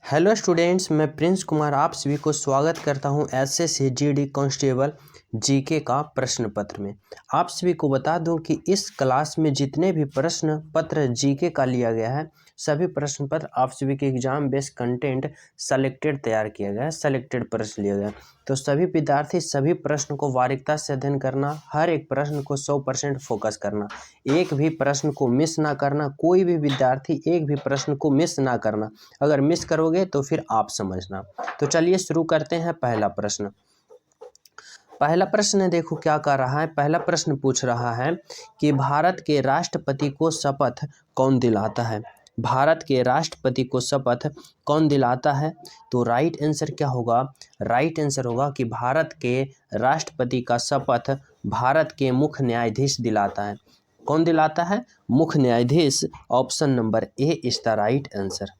Hello students, मैं Prince Kumar आप सभी को स्वागत करता हूं एसएससी जीडी कांस्टेबल जीके का प्रश्न पत्र में। आप सभी को बता दूं कि इस क्लास में जितने भी प्रश्न पत्र जीके का लिया गया है, सभी प्रश्न पत्र आप सभी के एग्जाम बेस्ड कंटेंट सेलेक्टेड तैयार किया गया है, सेलेक्टेड प्रश्न लिया गया है। तो सभी विद्यार्थी सभी प्रश्न को बारीकता से अध्ययन करना, हर एक प्रश्न को 100% फोकस करना, एक भी प्रश्न को मिस ना करना। कोई भी विद्यार्थी एक भी प्रश्न को मिस ना करना, अगर मिस करोगे तो फिर आप समझना। तो चलिए शुरू करते हैं। पहला प्रश्न देखो क्या कर रहा है। पहला प्रश्न पूछ रहा है कि भारत के राष्ट्रपति को शपथ कौन दिलाता है। भारत के राष्ट्रपति को शपथ कौन दिलाता है? तो राइट आंसर क्या होगा? राइट आंसर होगा कि भारत के राष्ट्रपति का शपथ भारत के मुख्य न्यायाधीश दिलाता है। कौन दिलाता है? मुख्य न्यायाधीश। Option number A is the right answer.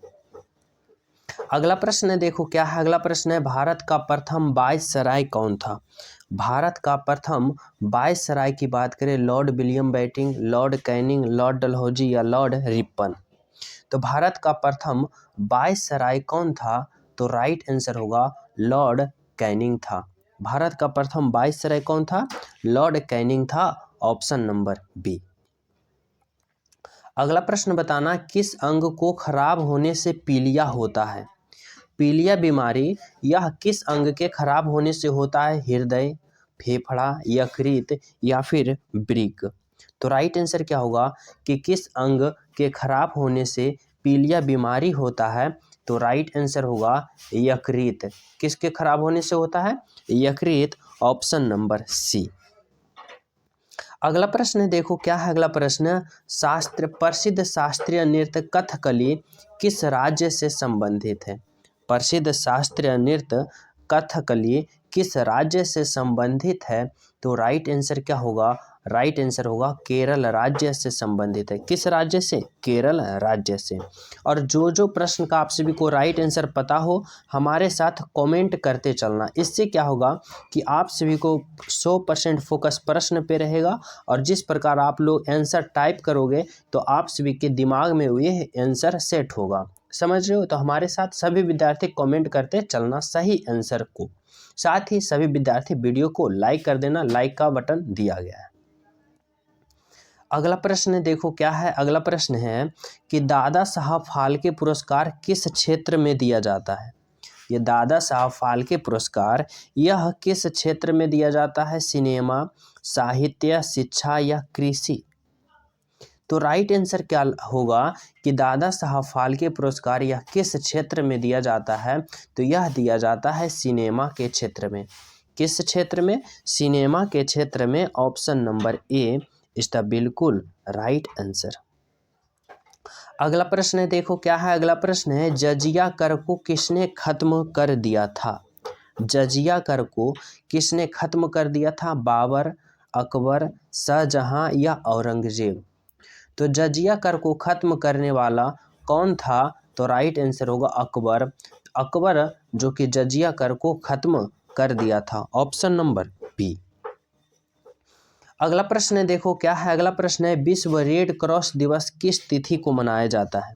अगला प्रश्न देखो क्या है। अगला प्रश्न है भारत का प्रथम वायसराय कौन था। भारत का प्रथम वायसराय की बात करें, Lord William Bentinck, Lord Canning, Lord Dalhousie या लॉर्ड रिपन। तो भारत का प्रथम वायसराय कौन था? तो राइट आंसर होगा लॉर्ड कैनिंग था। भारत का प्रथम वायसराय कौन था? लॉर्ड कैनिंग था। Option number B. अगला प्रश्न बताना किस अंग को खराब होने से पीलिया होता है। पीलिया बीमारी यह किस अंग के खराब होने से होता है? हृदय, फेफड़ा, यकृत या फिर वृक्क। तो राइट आंसर क्या होगा कि किस अंग के खराब होने से पीलिया बीमारी होता है? तो राइट आंसर होगा यकृत। किसके खराब होने से होता है? यकृत। Option number C. अगला प्रश्न देखो क्या है। अगला प्रश्न प्रसिद्ध शास्त्रीय नृत्य कथकली किस राज्य से संबंधित है। प्रसिद्ध शास्त्रीय नृत्य कथकली किस राज्य से संबंधित है? तो राइट आंसर क्या होगा? राइट आंसर होगा केरल राज्य से संबंधित है। किस राज्य से? केरल राज्य से। और जो प्रश्न का आप सभी को राइट आंसर पता हो, हमारे साथ कमेंट करते चलना। इससे क्या होगा कि आप सभी को 100% फोकस प्रश्न पे रहेगा, और जिस प्रकार आप लोग आंसर टाइप करोगे तो आप सभी के दिमाग में ये आंसर सेट होगा। समझ रहे हो? तो हमारे साथ सभी विद्यार्थी कमेंट करते चलना सही आंसर को। साथ ही सभी विद्यार्थी वीडियो को लाइक कर देना, लाइक का बटन दिया गया है। अगला प्रश्न देखो क्या है। अगला प्रश्न है कि दादा साहब फाल्के पुरस्कार किस क्षेत्र में दिया जाता है। ये दादा साहब फाल्के पुरस्कार यह किस क्षेत्र में दिया जाता है? सिनेमा, साहित्य, शिक्षा या कृषि। तो राइट आंसर क्या होगा कि दादा साहब फाल्के पुरस्कार यह किस क्षेत्र में दिया जाता है? तो यह दिया जाता है सिनेमा के क्षेत्र में। किस क्षेत्र में? सिनेमा के क्षेत्र में। Option number A is the बिल्कुल राइट आंसर। अगला प्रश्न देखो क्या है। अगला प्रश्न है जजिया कर को किसने खत्म कर दिया था। जजिया कर को किसने खत्म कर दिया था? बाबर, अकबर, शाहजहां या औरंगजेब। तो जजिया कर को खत्म करने वाला कौन था? तो राइट आंसर होगा अकबर। अकबर जो कि जजिया कर को खत्म कर दिया था। Option number B. अगला प्रश्न देखो क्या है। अगला प्रश्न है विश्व रेड क्रॉस दिवस किस तिथि को मनाया जाता है।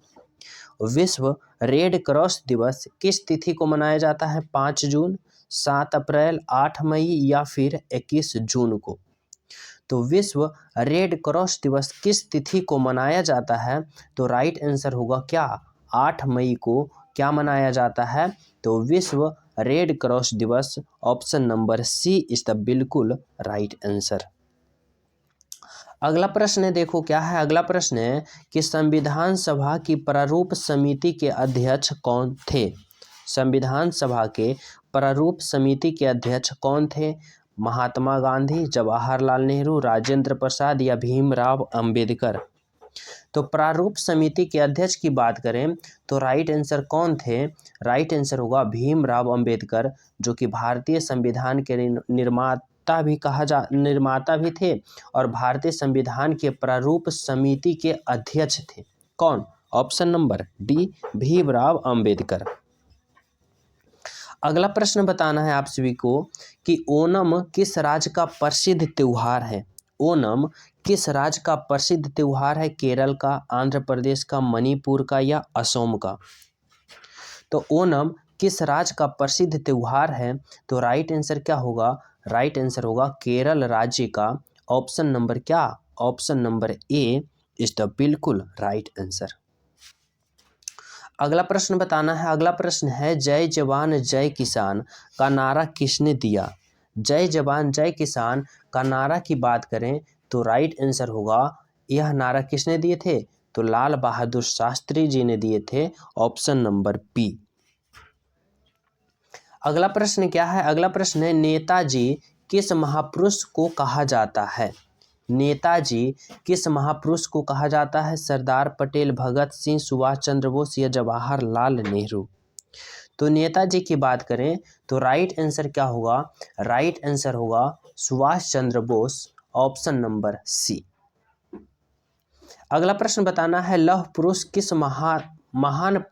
विश्व रेड क्रॉस दिवस किस तिथि को मनाया जाता है? 5 जून, 7 अप्रैल, 8 मई या फिर 21 जून को। तो विश्व रेड क्रॉस दिवस किस तिथि को मनाया जाता है? तो राइट आंसर होगा क्या? 8 मई को क्या मनाया जाता है? तो विश्व रेड क्रॉस दिवस। Option number C is the बिल्कुल राइट आंसर। अगला प्रश्न देखो क्या है। अगला प्रश्न है कि संविधान सभा की प्रारूप समिति के अध्यक्ष कौन थे। संविधान सभा के प्रारूप समिति के अध्यक्ष कौन थे? महात्मा गांधी, जवाहरलाल नेहरू, राजेंद्र प्रसाद या भीमराव अंबेडकर। तो प्रारूप समिति के अध्यक्ष की बात करें तो राइट आंसर कौन थे? राइट आंसर होगा भीमराव अंबेडकर, जो कि भारतीय संविधान के निर्माता भी थे और भारतीय संविधान के प्रारूप समिति के अध्यक्ष थे। कौन? Option number D Bhimrao Ambedkar. अगला प्रश्न बताना है आप सभी को कि ओणम किस राज्य का प्रसिद्ध त्योहार है। ओणम किस राज्य का प्रसिद्ध त्योहार है? केरल का, आंध्र प्रदेश का, मणिपुर का या असम का। तो ओणम किस राज्य का प्रसिद्ध त्योहार है? तो राइट आंसर क्या होगा? राइट आंसर होगा केरल राज्य का। ऑप्शन नंबर क्या? Option number A is the बिल्कुल राइट आंसर। अगला प्रश्न बताना है। अगला प्रश्न है जय जवान जय किसान का नारा किसने दिया? जय जवान जय किसान का नारा की बात करें तो राइट आंसर होगा, यह नारा किसने दिए थे? तो लाल बहादुर शास्त्री जी ने दिए थे। Option number B. अगला प्रश्न क्या है? अगला प्रश्न है नेताजी किस महापुरुष को कहा जाता है? नेताजी किस महापुरुष को कहा जाता है? सरदार पटेल, भगत सिंह, सुभाष चंद्र बोस या जवाहरलाल नेहरू? तो नेताजी की बात करें तो राइट आंसर क्या होगा? राइट आंसर होगा Subhash Chandra Bose. Option number C. अगला प्रश्न बताना है लौह पुरुष किस महान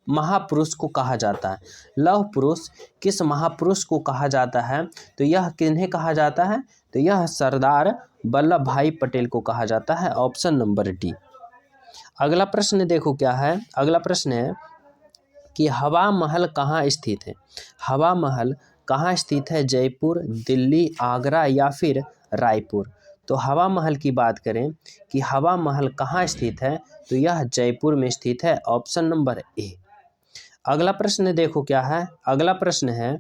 महापुरुष को कहा जाता है? लौह पुरुष किस महापुरुष को कहा जाता है? तो यह किन्हें कहा जाता है? तो यह सरदार वल्लभ भाई पटेल को कहा जाता है। Option number D. अगला प्रश्न देखो क्या है। अगला प्रश्न है कि हवा महल कहाँ स्थित है? हवा महल कहाँ स्थित है? जयपुर, दिल्ली, आगरा या फिर रायपुर? तो हवा महल की बात करें कि हवा महल कहाँ स्थित है तो यह जयपुर में स्थित है। Option number A. अगला प्रश्न देखो क्या है। अगला प्रश्न है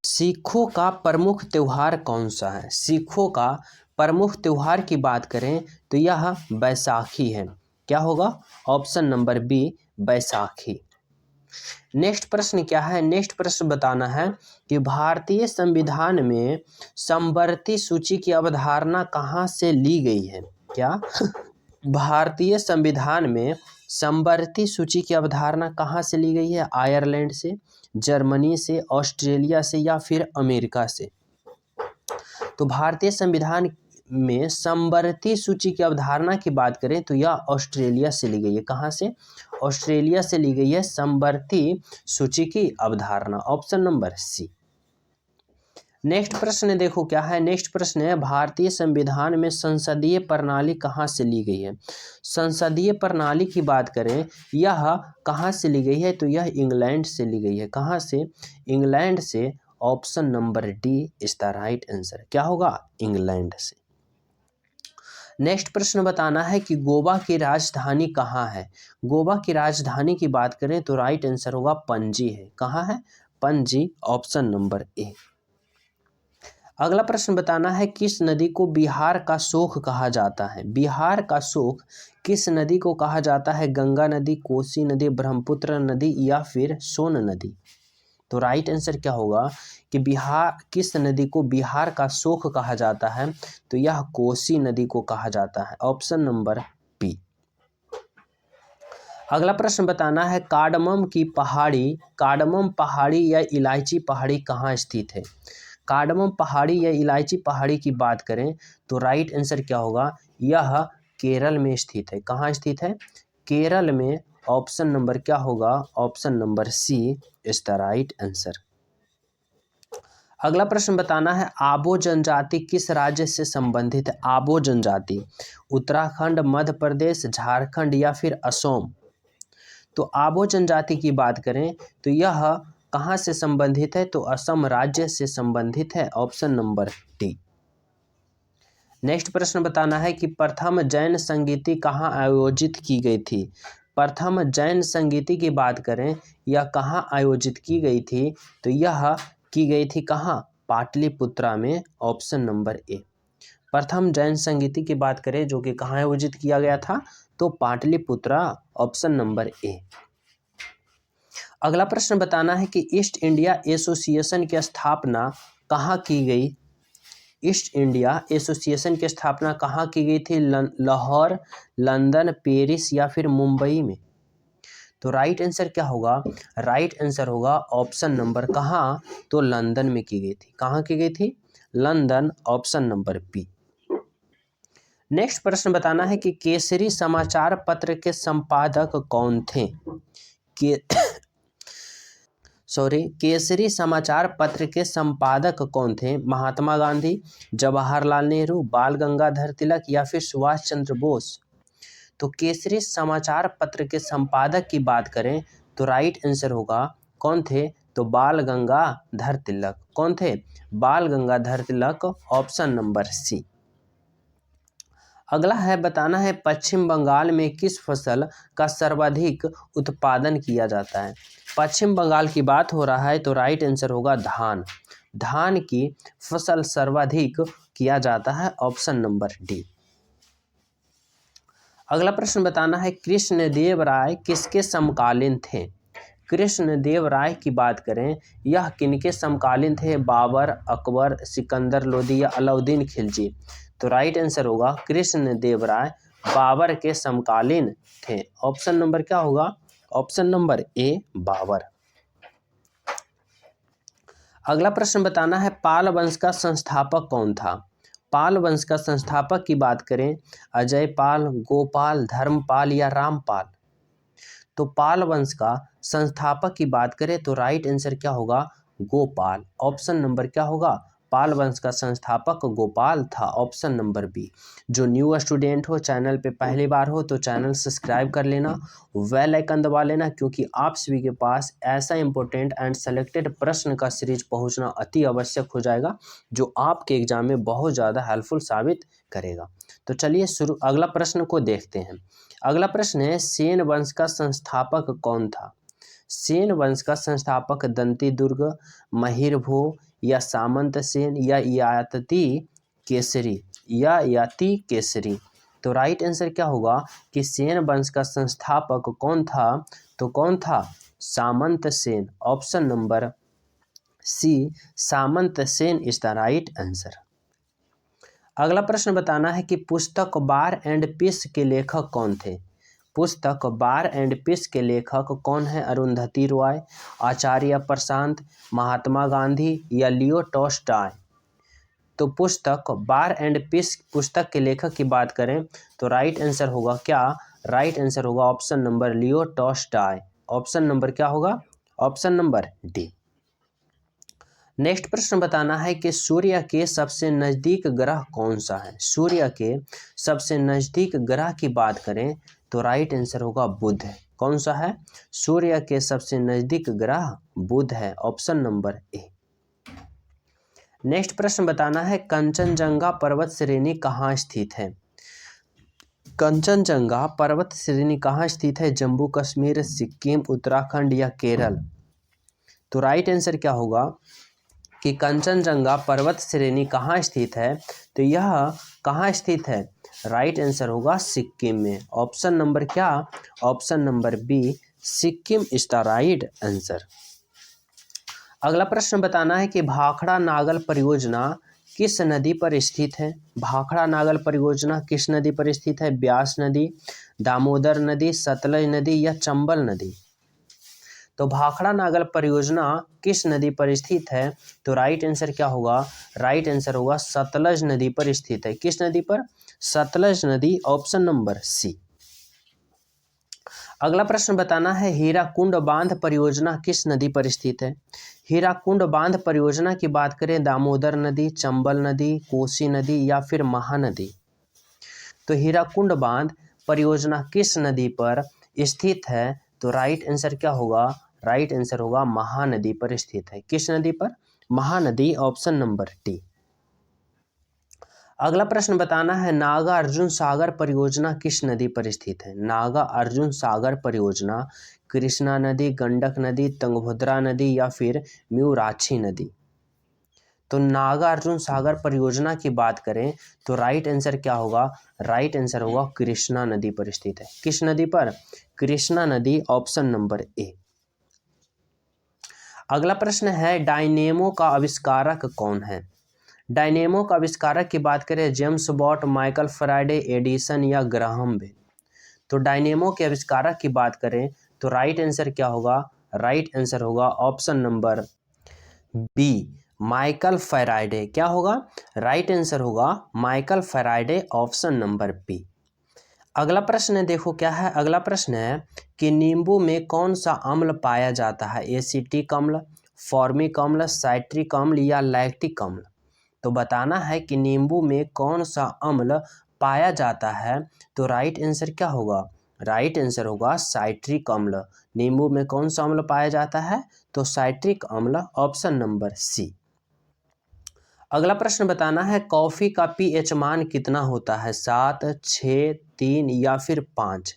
सिखों का प्रमुख त्योहार कौन सा है? सिखों का प्रमुख त्योहार की बात करें तो यह बैसाखी है। क्या होगा? Option number B Baisakhi. Next प्रश्न क्या है? नेक्स्ट प्रश्न बताना है कि भारतीय संविधान में समवर्ती सूची की अवधारणा कहाँ से ली गई है? क्या भारतीय संविधान में समवर्ती सूची की अवधारणा कहाँ से ली गई है? आयरलैंड से, जर्मनी से, ऑस्ट्रेलिया से या फिर अमेरिका से? तो भारतीय संविधान में समवर्ती सूची की अवधारणा की बात करें तो यह ऑस्ट्रेलिया से ली गई है। कहाँ से? ऑस्ट्रेलिया से ली गई है समवर्ती सूची की अवधारणा। ऑप्शन नंबर सी। नेक्स्ट प्रश्न देखो क्या है। नेक्स्ट प्रश्न है भारतीय संविधान में संसदीय प्रणाली कहाँ से ली गई है? संसदीय प्रणाली की बात करें यह कहाँ से ली गई है? तो यह इंग्लैंड से ली गई है। कहाँ से? इंग्लैंड से। Option number D is the right answer. क्या होगा? इंग्लैंड से। नेक्स्ट प्रश्न बताना है कि गोवा की राजधानी कहाँ है? गोवा की राजधानी की बात करें तो राइट आंसर होगा पणजी है। कहाँ है? पणजी। Option number A. अगला प्रश्न बताना है किस नदी को बिहार का शोक कहा जाता है? बिहार का शोक किस नदी को कहा जाता है? गंगा नदी, कोसी नदी, ब्रह्मपुत्र नदी या फिर सोन नदी? तो राइट आंसर क्या होगा कि बिहार किस नदी को बिहार का शोक कहा जाता है? तो यह कोसी नदी को कहा जाता है। Option number B. अगला प्रश्न बताना है कार्डमम पहाड़ी या इलायची पहाड़ी कहाँ स्थित है? कार्डमम पहाड़ी या इलायची पहाड़ी की बात करें तो राइट आंसर क्या होगा? यह केरल में स्थित है। कहाँ स्थित है? केरल में। ऑप्शन नंबर क्या होगा? Option number C is the right answer. अगला प्रश्न बताना है आबो जनजाति किस राज्य से संबंधित है? आबो जनजाति उत्तराखंड, मध्य प्रदेश, झारखंड या फिर असम? तो आबो जनजाति की बात करें तो यह कहाँ से संबंधित है? तो असम राज्य से संबंधित है। Option number D. नेक्स्ट प्रश्न बताना है कि प्रथम जैन संगीति कहाँ आयोजित की गई थी? प्रथम जैन संगीति की बात करें यह कहाँ आयोजित की गई थी? तो यह की गई थी कहाँ? पाटलिपुत्रा में। ऑप्शन नंबर ए। प्रथम जैन संगीति की बात करें जो कि कहाँ आयोजित किया गया था? तो पाटलिपुत्रा। Option number A. अगला प्रश्न बताना है कि ईस्ट इंडिया एसोसिएशन की स्थापना कहाँ की गई? ईस्ट इंडिया एसोसिएशन की स्थापना कहाँ की गई थी? लाहौर, लंदन, पेरिस या फिर मुंबई में? तो राइट आंसर क्या होगा? राइट आंसर होगा ऑप्शन नंबर कहाँ? तो लंदन में की गई थी। कहाँ की गई थी? London. Option number B. Next प्रश्न बताना है कि केसरी समाचार पत्र के संपादक कौन थे? केसरी समाचार पत्र के संपादक कौन थे? महात्मा गांधी, जवाहरलाल नेहरू, बाल गंगाधर तिलक या फिर सुभाष चंद्र बोस? तो केसरी समाचार पत्र के संपादक की बात करें तो राइट आंसर होगा कौन थे, तो बाल गंगाधर तिलक। कौन थे, बाल Gangadhar Tilak, option number C. अगला है बताना है पश्चिम बंगाल में किस फसल का सर्वाधिक उत्पादन किया जाता है। पश्चिम बंगाल की बात हो रहा है तो राइट आंसर होगा धान। धान की फसल सर्वाधिक किया जाता है, ऑप्शन नंबर डी। अगला प्रश्न बताना है कृष्णदेव राय किसके समकालीन थे। कृष्णदेव राय की बात करें, यह किनके समकालीन थे, बाबर, अकबर, सिकंदर लोदी या अलाउद्दीन खिलजी। तो राइट आंसर होगा कृष्णदेव राय बाबर के समकालीन थे। ऑप्शन नंबर क्या होगा, ऑप्शन नंबर ए बाबर। अगला प्रश्न बताना है पाल वंश का संस्थापक कौन था। पाल वंश का संस्थापक की बात करें, अजय पाल, गोपाल, धर्मपाल या रामपाल। तो पाल वंश का संस्थापक की बात करें तो राइट आंसर क्या होगा, गोपाल। ऑप्शन नंबर क्या होगा, पाल वंश का संस्थापक गोपाल था, ऑप्शन नंबर बी। जो न्यू स्टूडेंट हो, चैनल पे पहली बार हो तो चैनल सब्सक्राइब कर लेना, बेल आइकन दबा लेना, क्योंकि आप सभी के पास ऐसा इंपॉर्टेंट एंड सेलेक्टेड प्रश्न का सीरीज पहुंचना अति आवश्यक हो जाएगा, जो आपके एग्जाम में बहुत ज़्यादा हेल्पफुल साबित करेगा। तो चलिए शुरू अगला प्रश्न को देखते हैं। अगला प्रश्न है सेन वंश का संस्थापक कौन था। सेन वंश का संस्थापक दंती दुर्ग, महिरभो या सामंत सेन या याति केसरी। तो राइट आंसर क्या होगा कि सेन वंश का संस्थापक कौन था, तो कौन था, Samant Sen. Option number C Samant Sen is the right answer. अगला प्रश्न बताना है कि पुस्तक वार एंड पीस के लेखक कौन थे। पुस्तक वार एंड पीस के लेखक कौन है, अरुंधति रॉय, आचार्य प्रशांत, महात्मा गांधी या लियो टॉल्स्टॉय। तो पुस्तक वार एंड पीस पुस्तक के लेखक की बात करें तो राइट आंसर होगा क्या, राइट आंसर होगा option number Leo Tolstoy. Option number क्या होगा, ऑप्शन नंबर डी। नेक्स्ट प्रश्न बताना है कि सूर्य के सबसे नज़दीक ग्रह कौन सा है। सूर्य के सबसे नज़दीक ग्रह की बात करें तो राइट आंसर होगा बुध। कौन सा है, सूर्य के सबसे नज़दीक ग्रह बुध है, ऑप्शन नंबर ए। नेक्स्ट प्रश्न बताना है कंचनजंगा पर्वत श्रेणी कहाँ स्थित है। कंचनजंगा पर्वत श्रेणी कहाँ स्थित है, जम्मू कश्मीर, सिक्किम, उत्तराखंड या केरल। तो राइट आंसर क्या होगा कि कंचनजंगा पर्वत श्रेणी कहाँ स्थित है, तो यह कहाँ स्थित है, राइट आंसर होगा सिक्किम में। ऑप्शन नंबर क्या, option number B Sikkim is the right answer. अगला प्रश्न बताना है कि भाखड़ा नागल परियोजना किस नदी पर स्थित है। भाखड़ा नागल परियोजना किस नदी पर स्थित है, ब्यास नदी, दामोदर नदी, सतलज नदी या चंबल नदी। तो भाखड़ा नागल परियोजना किस नदी पर स्थित है, तो राइट आंसर क्या होगा, राइट आंसर होगा सतलज नदी पर स्थित है। किस नदी पर, सतलज नदी, ऑप्शन नंबर सी। अगला प्रश्न बताना है हीराकुंड बांध परियोजना किस नदी पर स्थित है। हीराकुंड बांध परियोजना की बात करें, दामोदर नदी, चंबल नदी, कोसी नदी या फिर महानदी। तो हीराकुंड बांध परियोजना किस नदी पर स्थित है, तो राइट आंसर क्या होगा, राइट आंसर होगा महानदी पर स्थित है। किस नदी पर, महानदी, ऑप्शन नंबर डी। अगला प्रश्न बताना है नागा अर्जुन सागर परियोजना किस नदी पर स्थित है। नागा अर्जुन सागर परियोजना कृष्णा नदी, गंडक नदी, तुंगभद्रा नदी या फिर म्यूराक्षी नदी। तो नागा अर्जुन सागर परियोजना की बात करें तो राइट आंसर क्या होगा, राइट आंसर होगा कृष्णा नदी पर स्थित है। किस नदी पर, कृष्णा नदी, ऑप्शन नंबर ए। अगला प्रश्न है डायनेमो का आविष्कारक कौन है। डायनेमो का आविष्कारक की बात करें, James Watt, Michael Faraday, Edison या ग्राहम बेल। तो डायनेमो के आविष्कारक की बात करें तो राइट आंसर क्या होगा, राइट आंसर होगा option number B Michael Faraday. क्या होगा, राइट आंसर होगा Michael Faraday, option number B. अगला प्रश्न है, देखो क्या है, अगला प्रश्न है कि नींबू में कौन सा अम्ल पाया जाता है, एसिटिक अम्ल, फॉर्मिक अम्ल, साइट्रिक अम्ल या लैक्टिक अम्ल। तो बताना है कि नींबू में कौन सा अम्ल पाया जाता है, तो राइट आंसर क्या होगा, राइट आंसर होगा साइट्रिक अम्ल। नींबू में कौन सा अम्ल पाया जाता है? तो साइट्रिक अम्ल, ऑप्शन नंबर सी। अगला प्रश्न बताना है कॉफी का पीएच मान कितना होता है? 7, 6, 3 या फिर 5।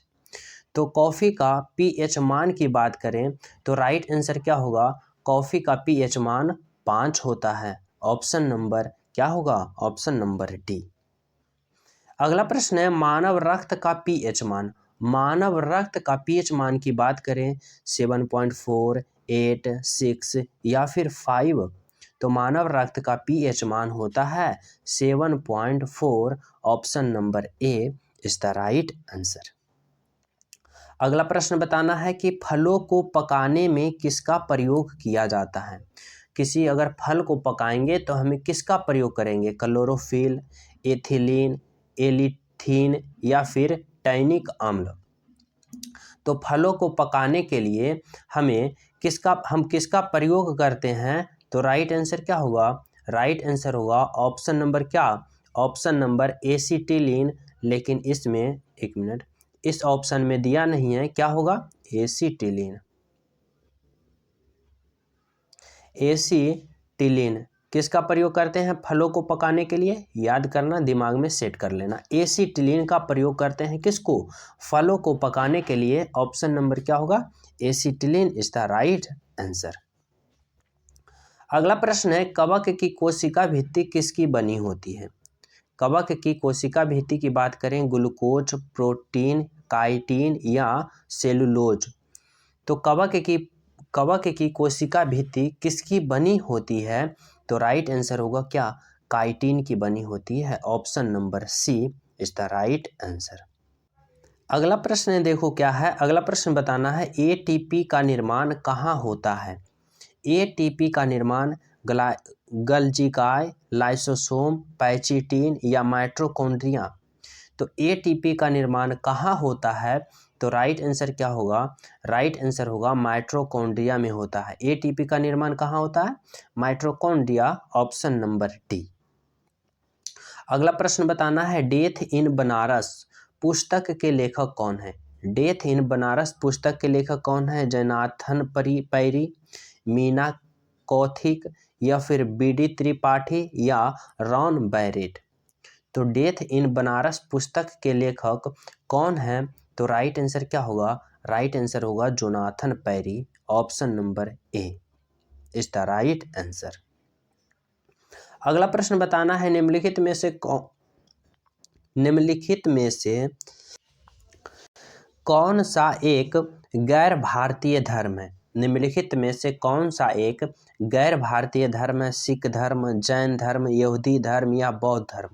तो कॉफी का पीएच मान की बात करें तो राइट आंसर क्या होगा? कॉफी का पीएच मान 5 होता है। ऑप्शन नंबर क्या होगा? Option number D. अगला प्रश्न है मानव रक्त का पीएच मान। मानव रक्त का पीएच मान की बात करें 7.4, 8, 6 या फिर 5। तो मानव रक्त का पीएच मान होता है 7.4। Option number A is the right answer. अगला प्रश्न बताना है कि फलों को पकाने में किसका प्रयोग किया जाता है? किसी अगर फल को पकाएंगे तो हमें किसका प्रयोग करेंगे? क्लोरोफिल, एथिलीन, एलिथीन या फिर टैनिक अम्ल। तो फलों को पकाने के लिए हम किसका प्रयोग करते हैं? तो राइट आंसर क्या होगा? राइट आंसर होगा ऑप्शन नंबर क्या? Option number acetylene. लेकिन इसमें एक मिनट, इस ऑप्शन में दिया नहीं है, क्या होगा? एसिटिलीन। एसिटिलीन किसका प्रयोग करते हैं फलों को पकाने के लिए? याद करना, दिमाग में सेट कर लेना। एसिटिलीन का प्रयोग करते हैं किसको? फलों को पकाने के लिए। ऑप्शन नंबर क्या होगा? Acetylene is the right answer. अगला प्रश्न है कवक की कोशिका भित्ति किसकी बनी होती है? कवक की कोशिका भित्ति की बात करें ग्लूकोज, प्रोटीन, काइटिन या सेलुलोज। तो कवक की कोशिका भित्ति किसकी बनी होती है? तो राइट आंसर होगा क्या? काइटिन की बनी होती है। Option number C is the right answer. अगला प्रश्न देखो क्या है। अगला प्रश्न बताना है एटीपी का निर्माण कहाँ होता है? एटीपी का निर्माण गल्जिकाय, लाइसोसोम, पैचिटिन या माइटोकॉन्ड्रिया। तो एटीपी का निर्माण कहाँ होता है? तो राइट आंसर क्या होगा? राइट आंसर होगा माइटोकॉन्ड्रिया में होता है। एटीपी का निर्माण कहाँ होता है? माइटोकॉन्ड्रिया। Option number D. अगला प्रश्न बताना है डेथ इन बनारस पुस्तक के लेखक कौन है? डेथ इन बनारस पुस्तक के लेखक कौन है? जनार्दन पैरी, मीना कौथिक या फिर बीडी त्रिपाठी या रॉन बैरेट। तो डेथ इन बनारस पुस्तक के लेखक कौन है? तो राइट आंसर क्या होगा? राइट आंसर होगा Jonathan Perry. Option number A is the right answer. अगला प्रश्न बताना है निम्नलिखित में से कौन सा एक गैर भारतीय धर्म है? निम्नलिखित में से कौन सा एक गैर भारतीय धर्म है? सिख धर्म, जैन धर्म, यहूदी धर्म या बौद्ध धर्म।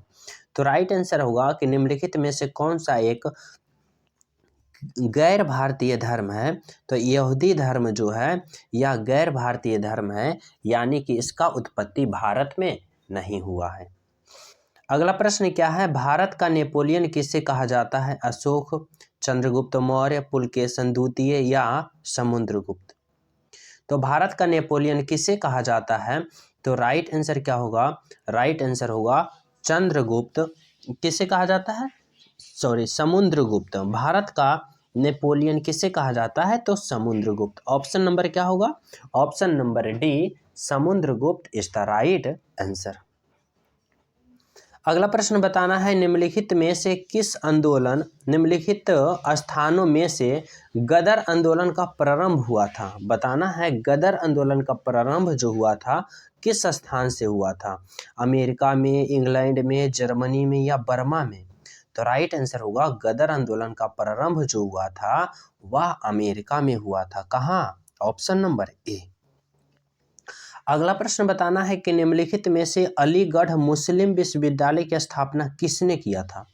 तो राइट आंसर होगा कि निम्नलिखित में से कौन सा एक गैर भारतीय धर्म है? तो यहूदी धर्म जो है यह गैर भारतीय धर्म है, यानी कि इसका उत्पत्ति भारत में नहीं हुआ है। अगला प्रश्न क्या है? भारत का नेपोलियन किसे कहा जाता है? अशोक, चंद्रगुप्त मौर्य, पुलकेशन द्वितीय या समुद्रगुप्त। तो भारत का नेपोलियन किसे कहा जाता है? तो राइट आंसर क्या होगा? राइट आंसर होगा चंद्रगुप्त। किसे कहा जाता है? समुद्रगुप्त। भारत का नेपोलियन किसे कहा जाता है? तो समुद्रगुप्त। ऑप्शन नंबर क्या होगा? Option number D Samudragupta is the right answer. अगला प्रश्न बताना है निम्नलिखित में से किस आंदोलन, निम्नलिखित स्थानों में से गदर आंदोलन का प्रारंभ हुआ था? बताना है गदर आंदोलन का प्रारंभ जो हुआ था किस स्थान से हुआ था? अमेरिका में, इंग्लैंड में, जर्मनी में या बर्मा में। तो राइट आंसर होगा गदर आंदोलन का प्रारंभ जो हुआ था वह अमेरिका में हुआ था। कहाँ? Option number A. अगला प्रश्न बताना है कि निम्नलिखित में से अलीगढ़ मुस्लिम विश्वविद्यालय की स्थापना किसने किया था?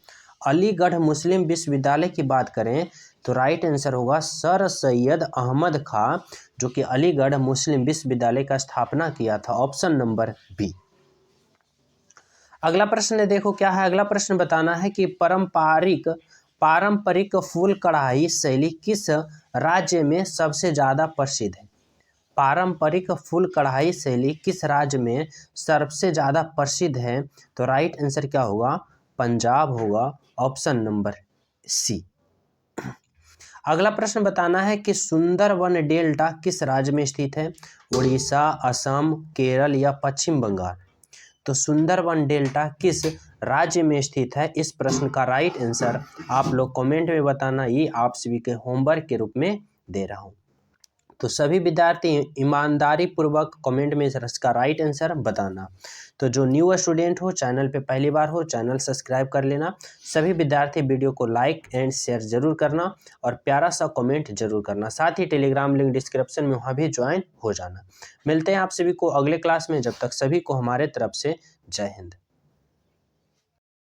अलीगढ़ मुस्लिम विश्वविद्यालय की बात करें तो राइट आंसर होगा सर सैयद अहमद खां, जो कि अलीगढ़ मुस्लिम विश्वविद्यालय का स्थापना किया था। Option number B. अगला प्रश्न देखो क्या है। अगला प्रश्न बताना है कि पारंपरिक फूल कढ़ाई शैली किस राज्य में सबसे ज़्यादा प्रसिद्ध है? पारंपरिक फूल कढ़ाई शैली किस राज्य में सबसे ज़्यादा प्रसिद्ध है? तो राइट आंसर क्या होगा? पंजाब होगा। Option number C. अगला प्रश्न बताना है कि सुंदरवन डेल्टा किस राज्य में स्थित है? उड़ीसा, असम, केरल या पश्चिम बंगाल। तो सुंदरवन डेल्टा किस राज्य में स्थित है, इस प्रश्न का राइट आंसर आप लोग कमेंट में बताना। ये आप सभी के होमवर्क के रूप में दे रहा हूँ। तो सभी विद्यार्थी ईमानदारी पूर्वक कमेंट में इसका राइट आंसर बताना। तो जो न्यू स्टूडेंट हो, चैनल पे पहली बार हो, चैनल सब्सक्राइब कर लेना। सभी विद्यार्थी वीडियो को लाइक एंड शेयर जरूर करना और प्यारा सा कमेंट जरूर करना। साथ ही टेलीग्राम लिंक डिस्क्रिप्शन में वहाँ भी ज्वाइन हो जाना। मिलते हैं आप सभी को अगले क्लास में। जब तक सभी को हमारे तरफ से जय हिंद।